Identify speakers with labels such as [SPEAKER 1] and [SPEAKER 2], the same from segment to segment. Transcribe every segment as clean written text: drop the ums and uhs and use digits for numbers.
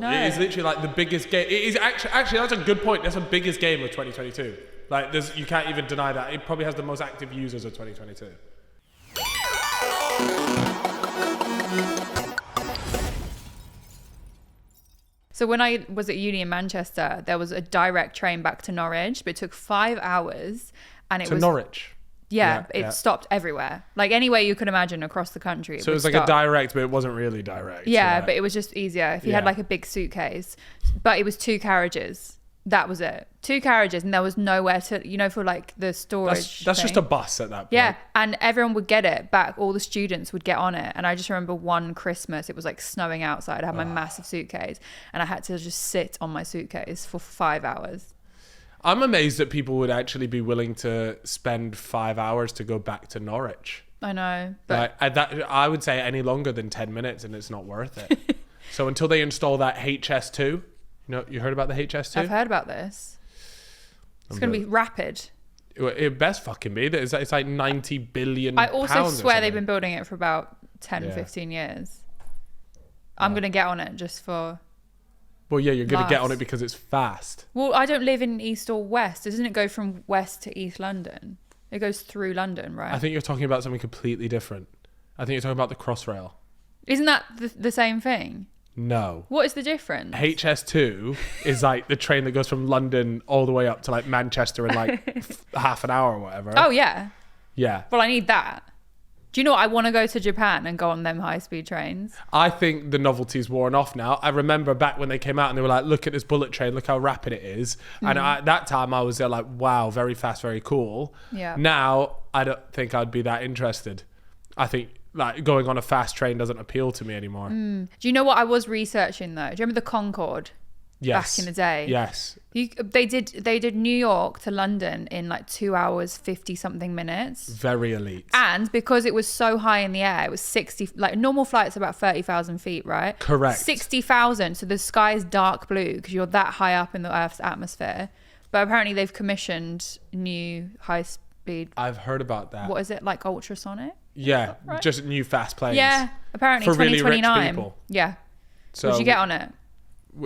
[SPEAKER 1] No.
[SPEAKER 2] It is literally like the biggest game. It is actually that's a good point. That's the biggest game of 2022. Like you can't even deny that. It probably has the most active users of 2022.
[SPEAKER 1] So when I was at uni in Manchester, there was a direct train back to Norwich, but it took 5 hours, and it was
[SPEAKER 2] Norwich.
[SPEAKER 1] Yeah, it stopped everywhere. Like anywhere you could imagine across the country.
[SPEAKER 2] So it was like a direct, but it wasn't really direct.
[SPEAKER 1] Yeah, but it was just easier if you had like a big suitcase. But it was 2 carriages. That was it. 2 carriages, and there was nowhere to, for like the storage.
[SPEAKER 2] That's just a bus at that point.
[SPEAKER 1] Yeah, and everyone would get it back. All the students would get on it. And I just remember one Christmas, it was like snowing outside. I had my massive suitcase, and I had to just sit on my suitcase for 5 hours.
[SPEAKER 2] I'm amazed that people would actually be willing to spend 5 hours to go back to Norwich.
[SPEAKER 1] I know. But
[SPEAKER 2] I would say any longer than 10 minutes and it's not worth it. So until they install that HS2, you heard about the HS2?
[SPEAKER 1] I've heard about this. It's going to be rapid.
[SPEAKER 2] It best fucking be. It's like 90 billion
[SPEAKER 1] I also
[SPEAKER 2] pounds
[SPEAKER 1] swear they've been building it for about 10, 15 years. I'm going to get on it just for...
[SPEAKER 2] Well, yeah, you're going to get on it because it's fast.
[SPEAKER 1] Well, I don't live in East or West. Doesn't it go from West to East London? It goes through London, right?
[SPEAKER 2] I think you're talking about something completely different. I think you're talking about the Crossrail.
[SPEAKER 1] Isn't that the same thing?
[SPEAKER 2] No.
[SPEAKER 1] What is the difference?
[SPEAKER 2] HS2 is like the train that goes from London all the way up to like Manchester in like half an hour or whatever.
[SPEAKER 1] Oh, yeah.
[SPEAKER 2] Yeah.
[SPEAKER 1] Well, I need that. Do you know what? I want to go to Japan and go on them high-speed trains.
[SPEAKER 2] I think the novelty's worn off now. I remember back when they came out and they were like, look at this bullet train, look how rapid it is. And at that time I was there like, wow, very fast, very cool.
[SPEAKER 1] Yeah.
[SPEAKER 2] Now, I don't think I'd be that interested. I think like going on a fast train doesn't appeal to me anymore.
[SPEAKER 1] Do you know what I was researching though? Do you remember the Concorde?
[SPEAKER 2] Yes.
[SPEAKER 1] Back in the day.
[SPEAKER 2] Yes.
[SPEAKER 1] They did New York to London in like 2 hours 50 something minutes.
[SPEAKER 2] Very elite.
[SPEAKER 1] And because it was so high in the air, it was 60, like normal flights about 30,000 feet, right?
[SPEAKER 2] Correct.
[SPEAKER 1] 60,000. So the sky is dark blue because you're that high up in the Earth's atmosphere. But apparently they've commissioned new high speed.
[SPEAKER 2] I've heard about that.
[SPEAKER 1] What is it, like ultrasonic?
[SPEAKER 2] Yeah,
[SPEAKER 1] right?
[SPEAKER 2] Just new fast planes.
[SPEAKER 1] Yeah, apparently
[SPEAKER 2] for
[SPEAKER 1] 2029.
[SPEAKER 2] really rich people.
[SPEAKER 1] Yeah.
[SPEAKER 2] So
[SPEAKER 1] would you get on it?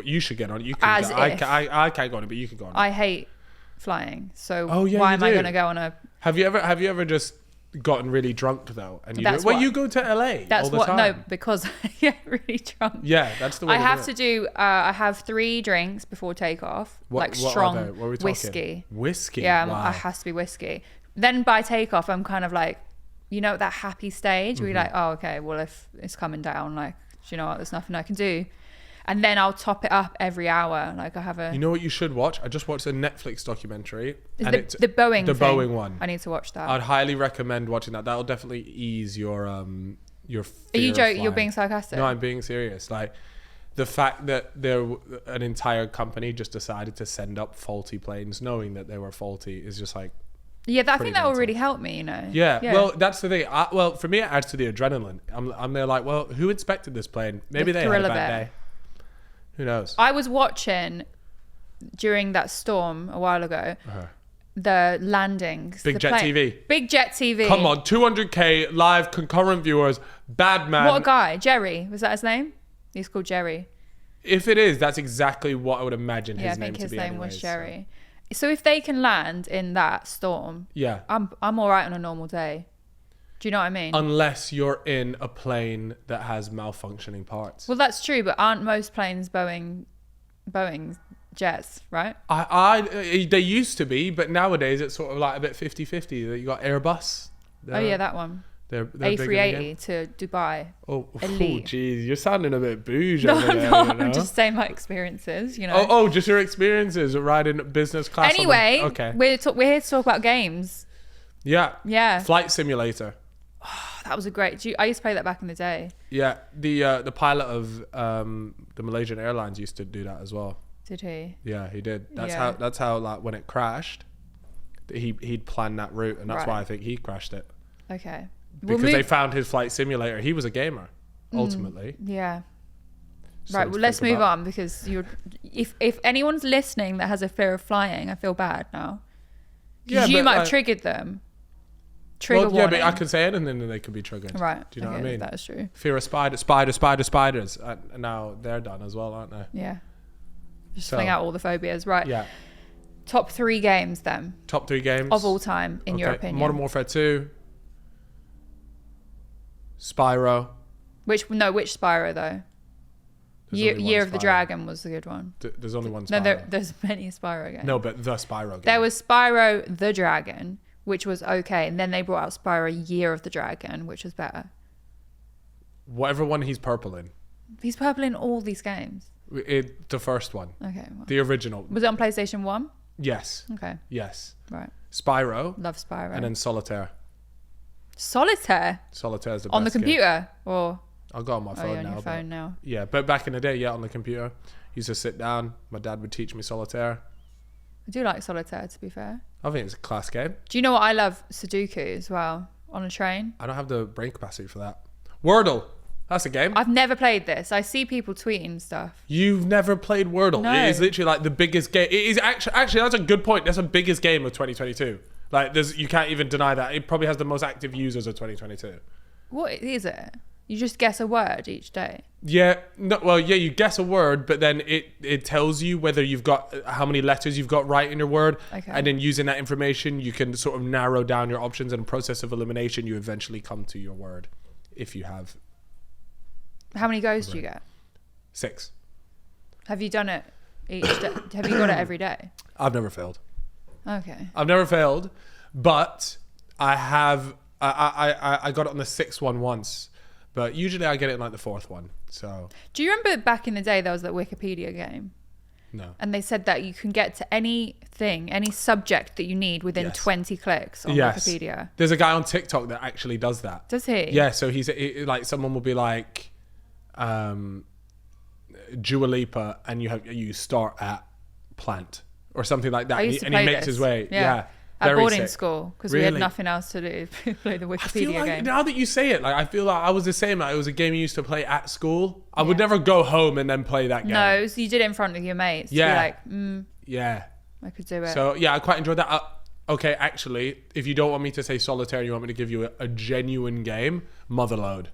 [SPEAKER 2] You should get on it. You can. I can't go on it, but you can go on it.
[SPEAKER 1] I hate flying, so
[SPEAKER 2] yeah,
[SPEAKER 1] why am I going to go on a?
[SPEAKER 2] Have you ever just gotten really drunk though? And you go to LA.
[SPEAKER 1] That's
[SPEAKER 2] all the
[SPEAKER 1] what.
[SPEAKER 2] time.
[SPEAKER 1] No, because I get really drunk.
[SPEAKER 2] Yeah, that's the way.
[SPEAKER 1] I have to do. I have 3 drinks before takeoff, like strong
[SPEAKER 2] what are we talking?
[SPEAKER 1] whiskey.
[SPEAKER 2] Whiskey.
[SPEAKER 1] Yeah,
[SPEAKER 2] wow.
[SPEAKER 1] it has to be whiskey. Then by takeoff, I'm kind of like, that happy stage where you're like, oh, okay, well, if it's coming down, like, do you know what? There's nothing I can do. And then I'll top it up every hour. Like I have a...
[SPEAKER 2] You know what you should watch? I just watched a Netflix documentary.
[SPEAKER 1] The Boeing
[SPEAKER 2] The
[SPEAKER 1] thing.
[SPEAKER 2] Boeing one.
[SPEAKER 1] I need to watch that.
[SPEAKER 2] I'd highly recommend watching that. That'll definitely ease your fear.
[SPEAKER 1] Are you joking? You're being sarcastic?
[SPEAKER 2] No, I'm being serious. Like the fact that an entire company just decided to send up faulty planes knowing that they were faulty is just like...
[SPEAKER 1] Yeah, I think that will really help me,
[SPEAKER 2] Yeah, well, that's the thing. For me, it adds to the adrenaline. I'm there like, well, who inspected this plane? Maybe they had a bad day. Who knows?
[SPEAKER 1] I was watching during that storm a while ago the landings.
[SPEAKER 2] Big Jet TV. Come on, 200k live concurrent viewers. Bad man.
[SPEAKER 1] What a guy. Jerry. Was that his name? He's called Jerry.
[SPEAKER 2] If it is, that's exactly what I would imagine his name to be.
[SPEAKER 1] Yeah, I think his name was Jerry.
[SPEAKER 2] So.
[SPEAKER 1] So if they can land in that storm, I'm all right on a normal day. Do you know what I mean?
[SPEAKER 2] Unless you're in a plane that has malfunctioning parts.
[SPEAKER 1] Well, that's true, but aren't most planes Boeing jets, right?
[SPEAKER 2] They used to be, but nowadays it's sort of like a bit 50-50. You got Airbus.
[SPEAKER 1] That one.
[SPEAKER 2] They're
[SPEAKER 1] A380 to Dubai.
[SPEAKER 2] Oh, geez, you're sounding a bit bougie.
[SPEAKER 1] No, I'm not. I'm just saying my experiences.
[SPEAKER 2] Just your experiences riding business class.
[SPEAKER 1] Anyway,
[SPEAKER 2] okay.
[SPEAKER 1] We're here to talk about games.
[SPEAKER 2] Yeah. Flight Simulator.
[SPEAKER 1] Oh, that was I used to play that back in the day.
[SPEAKER 2] Yeah, the pilot of the Malaysian Airlines used to do that as well.
[SPEAKER 1] Did he?
[SPEAKER 2] Yeah, he did. That's how like when it crashed, he'd planned that route, and that's why I think he crashed it.
[SPEAKER 1] Okay.
[SPEAKER 2] Because they found his flight simulator. He was a gamer, ultimately.
[SPEAKER 1] Yeah. Right. Well, let's move on because if anyone's listening that has a fear of flying, I feel bad now. Yeah, you might have triggered them. Trigger
[SPEAKER 2] Well, yeah,
[SPEAKER 1] warning.
[SPEAKER 2] but I can say anything and they could be triggered.
[SPEAKER 1] Right.
[SPEAKER 2] Do you know what I mean?
[SPEAKER 1] That is true.
[SPEAKER 2] Fear of spiders. And now they're done as well, aren't they?
[SPEAKER 1] Yeah. Just
[SPEAKER 2] So-
[SPEAKER 1] fling out all the phobias. Right.
[SPEAKER 2] Yeah.
[SPEAKER 1] Top 3 games then
[SPEAKER 2] Top 3 games.
[SPEAKER 1] of all time, in your opinion.
[SPEAKER 2] Modern Warfare 2. Spyro.
[SPEAKER 1] Which Spyro though?
[SPEAKER 2] There's only one
[SPEAKER 1] Year of the
[SPEAKER 2] Spyro.
[SPEAKER 1] Dragon was the good one.
[SPEAKER 2] There's only one
[SPEAKER 1] No,
[SPEAKER 2] Spyro.
[SPEAKER 1] there's many Spyro games.
[SPEAKER 2] No, but the Spyro game.
[SPEAKER 1] There was Spyro the Dragon, which was okay, and then they brought out Spyro Year of the Dragon, which was better.
[SPEAKER 2] Whatever one he's purple in.
[SPEAKER 1] He's purple in all these games.
[SPEAKER 2] The first one.
[SPEAKER 1] Okay. Well.
[SPEAKER 2] The original.
[SPEAKER 1] Was it on PlayStation 1?
[SPEAKER 2] Yes.
[SPEAKER 1] Okay.
[SPEAKER 2] Yes.
[SPEAKER 1] Right.
[SPEAKER 2] Spyro.
[SPEAKER 1] Love Spyro.
[SPEAKER 2] And then Solitaire.
[SPEAKER 1] Solitaire?
[SPEAKER 2] Solitaire's the best
[SPEAKER 1] On the
[SPEAKER 2] game.
[SPEAKER 1] computer? Or
[SPEAKER 2] I'll go on my phone
[SPEAKER 1] yeah, on
[SPEAKER 2] now.
[SPEAKER 1] your
[SPEAKER 2] but-
[SPEAKER 1] phone now.
[SPEAKER 2] Yeah, but back in the day, yeah, on the computer. Used to sit down. My dad would teach me Solitaire.
[SPEAKER 1] I do like Solitaire, to be fair.
[SPEAKER 2] I think it's a class game.
[SPEAKER 1] Do you know what I love? Sudoku as well. On a train.
[SPEAKER 2] I don't have the brain capacity for that. Wordle. That's a game.
[SPEAKER 1] I've never played this. I see people tweeting stuff.
[SPEAKER 2] You've never played Wordle.
[SPEAKER 1] No.
[SPEAKER 2] It is literally like the biggest game. It is actually that's a good point. That's the biggest game of 2022. Like you can't even deny that. It probably has the most active users of 2022.
[SPEAKER 1] What is it? You just guess a word each day.
[SPEAKER 2] Yeah, no, well, yeah, you guess a word, but then it tells you whether you've got how many letters you've got right in your word,
[SPEAKER 1] Okay.
[SPEAKER 2] and then using that information, you can sort of narrow down your options. And in process of elimination, you eventually come to your word, if you have
[SPEAKER 1] How many goes do you get?
[SPEAKER 2] 6.
[SPEAKER 1] Have you done it each day? Have you got it every day?
[SPEAKER 2] I've never failed.
[SPEAKER 1] Okay.
[SPEAKER 2] I've never failed, but I have. I got it on the 6th one once, but usually I get it in like the 4th one. So
[SPEAKER 1] Do you remember back in the day there was that Wikipedia game?
[SPEAKER 2] no.
[SPEAKER 1] And they said that you can get to anything, any subject that you need within
[SPEAKER 2] Yes.
[SPEAKER 1] 20 clicks on
[SPEAKER 2] Yes.
[SPEAKER 1] Wikipedia.
[SPEAKER 2] There's a guy on TikTok that actually does that.
[SPEAKER 1] Does he?
[SPEAKER 2] Yeah, so he's like someone will be like, Dua Lipa, and you start at plant or something like that,
[SPEAKER 1] I used to
[SPEAKER 2] and
[SPEAKER 1] play
[SPEAKER 2] he makes
[SPEAKER 1] this.
[SPEAKER 2] his way. Yeah,
[SPEAKER 1] At
[SPEAKER 2] very
[SPEAKER 1] boarding
[SPEAKER 2] sick.
[SPEAKER 1] school, because we had
[SPEAKER 2] Really?
[SPEAKER 1] nothing else to do. Play the
[SPEAKER 2] I feel
[SPEAKER 1] Wikipedia
[SPEAKER 2] like
[SPEAKER 1] game.
[SPEAKER 2] now that you say it, like I feel like I was the same. Like it was a game you used to play at school. I would
[SPEAKER 1] Yeah.
[SPEAKER 2] never go home and then play that game.
[SPEAKER 1] No, so you did it in front of your mates. To
[SPEAKER 2] Yeah.
[SPEAKER 1] be like,
[SPEAKER 2] Yeah.
[SPEAKER 1] I could do it.
[SPEAKER 2] So yeah, I quite enjoyed that. Okay, actually, if you don't want me to say solitaire, and you want me to give you a genuine game, Motherload.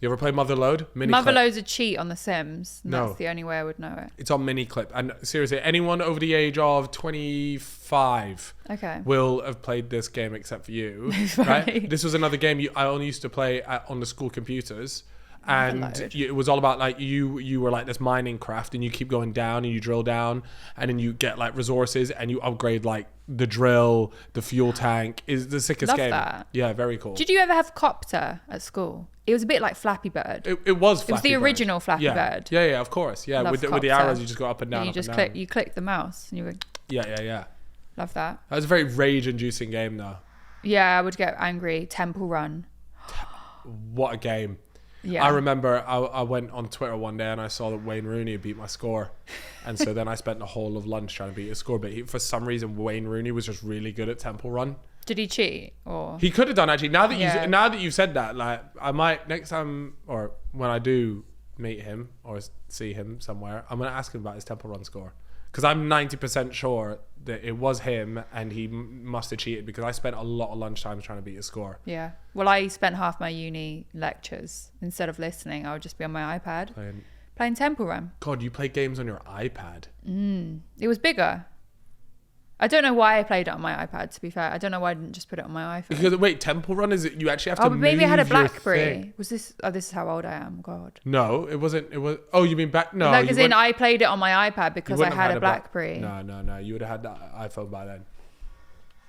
[SPEAKER 2] You ever play Motherload?
[SPEAKER 1] Motherload's a cheat on The Sims. And
[SPEAKER 2] No.
[SPEAKER 1] That's the only way I would know it.
[SPEAKER 2] It's on Miniclip, and seriously, anyone over the age of 25
[SPEAKER 1] Okay.
[SPEAKER 2] will have played this game except for you.
[SPEAKER 1] Right.
[SPEAKER 2] Right? This was another game I only used to play on the school computers. And
[SPEAKER 1] Motherload.
[SPEAKER 2] it was all about like you were like this mining craft, and you keep going down and you drill down, and then you get like resources, and you upgrade like the drill, the fuel tank. Is the sickest
[SPEAKER 1] Love
[SPEAKER 2] game.
[SPEAKER 1] that.
[SPEAKER 2] Yeah, very cool.
[SPEAKER 1] Did you ever have copter at school? It was a bit like Flappy Bird.
[SPEAKER 2] It was Flappy
[SPEAKER 1] the
[SPEAKER 2] Bird.
[SPEAKER 1] original Flappy
[SPEAKER 2] yeah.
[SPEAKER 1] Bird.
[SPEAKER 2] Yeah, of course. Yeah,
[SPEAKER 1] Love
[SPEAKER 2] with the
[SPEAKER 1] copter.
[SPEAKER 2] arrows you just go up and down.
[SPEAKER 1] And you
[SPEAKER 2] up
[SPEAKER 1] just
[SPEAKER 2] and
[SPEAKER 1] click.
[SPEAKER 2] down.
[SPEAKER 1] You click the mouse, and you would
[SPEAKER 2] Yeah.
[SPEAKER 1] love that.
[SPEAKER 2] That was a very rage-inducing game, though.
[SPEAKER 1] Yeah, I would get angry. Temple Run.
[SPEAKER 2] What a game.
[SPEAKER 1] Yeah.
[SPEAKER 2] I remember I went on Twitter one day and I saw that Wayne Rooney beat my score. And so then I spent the whole of lunch trying to beat his score. But for some reason, Wayne Rooney was just really good at Temple Run.
[SPEAKER 1] Did he cheat or?
[SPEAKER 2] He could have done, actually. Now
[SPEAKER 1] Yeah.
[SPEAKER 2] that you've said that, like I might next time, or when I do meet him or see him somewhere, I'm going to ask him about his Temple Run score. Because I'm 90% sure that it was him and he must have cheated, because I spent a lot of lunchtime trying to beat his score.
[SPEAKER 1] Yeah. Well, I spent half my uni lectures, instead of listening, I would just be on my iPad playing Temple Run.
[SPEAKER 2] God, you play games on your iPad?
[SPEAKER 1] It was bigger. I don't know why I played it on my iPad, to be fair. I don't know why I didn't just put it on my iPhone.
[SPEAKER 2] Because wait, Temple Run, is it you actually have to
[SPEAKER 1] Oh, but maybe I had a
[SPEAKER 2] move your
[SPEAKER 1] BlackBerry.
[SPEAKER 2] thing?
[SPEAKER 1] Was this? Oh, this is how old I am. God.
[SPEAKER 2] No, it wasn't. It was. Oh, you mean back? No,
[SPEAKER 1] Like,
[SPEAKER 2] you
[SPEAKER 1] as in,
[SPEAKER 2] wouldn't-
[SPEAKER 1] I played it on my iPad
[SPEAKER 2] you
[SPEAKER 1] because I
[SPEAKER 2] wouldn't
[SPEAKER 1] had
[SPEAKER 2] have
[SPEAKER 1] a BlackBerry.
[SPEAKER 2] No. You would have had the iPhone by then.